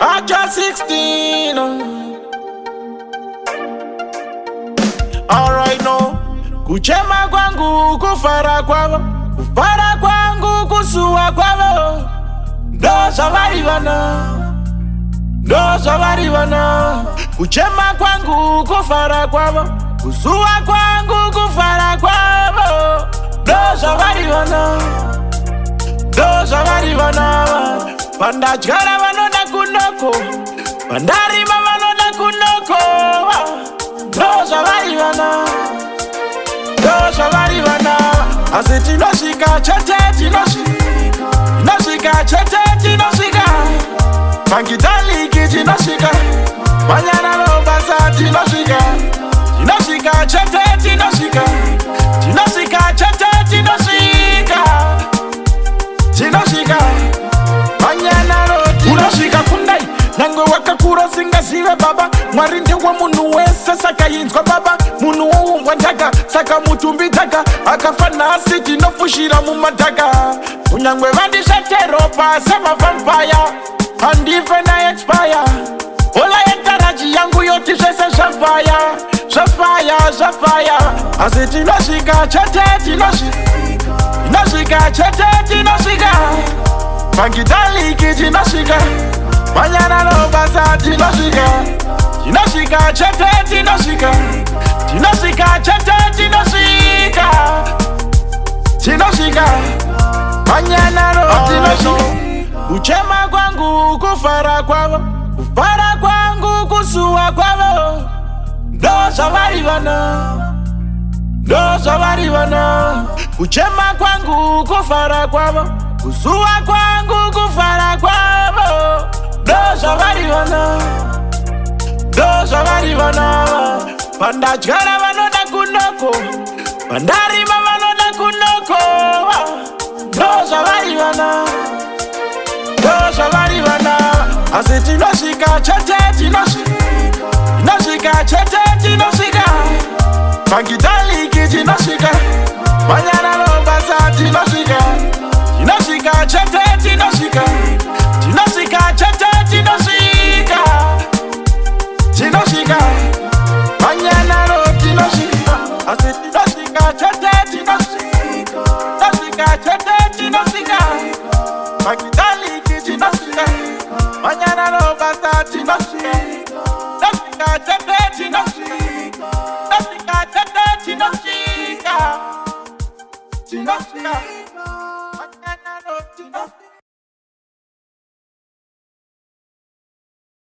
I just 16. Alright no. Kuchema kwangu kufara kwavo, kufara kwangu kusua kwavo. Dosa varivana, dosa varivana. Kuchema kwangu kufara kwavo, kusua kwangu kufara kwavo. Dosa varivana, dosa varivana. Pandachkara vanona kunoko, pandarima vanona kunoko. Dosa varivana, dosa varivana. Asi tinosika chete tinosika chete tinosika. Pankidaliki tinosika, manyana lobasa tinosika. Tinosika chete tinosika, tinosika chete tinosika. Tinosika, manyana lo tinosika kundai. Nango wakakura singa siwe baba. Mwarinde wa munu wese saka yinzwa baba. Munu uungwa ndaga, saka mutumbi daga. Akafana asiti no fushira mumaddaga. Unyangwe vandisha teropa, sema vampire. And even I expire. Ola yentaraji yangu yoti shese shafaya. Shafaya, shafaya. Asiti noshika chete tinoshika. Tinoshika chete tinosika. Pankidaliki tinosika, manyana lobasa tinosika. Tinosika chete tinosika, tinosika chete tinosika. Tinosika, manyana lo tinosika. Kuchema kwangu kufara kwavo, kufara kwangu kusua kwavo. Dosa varivana, dosa varivana. Kuchema kwangu kufara kwavo, kusua kwangu kufara kwavo. Dosa varivana, dosa varivana. Pandachkara vanona kunoko, pandarima vanona kunoko. Dosa varivana, dosa varivana. Asi tinosika chete tinosika, tinosika chete tinosika. Pankidaliki tinosika, manyana lobasa tinosika. Tinosika chete tinosika, tinosika chete tinosika. Tinosika, manyana lo tinosika. Asi tinosika chete tinosika, tinosika chete tinosika. Pankidaliki tinosika, manyana lo basa tinosika. Tinosika chete tinosika.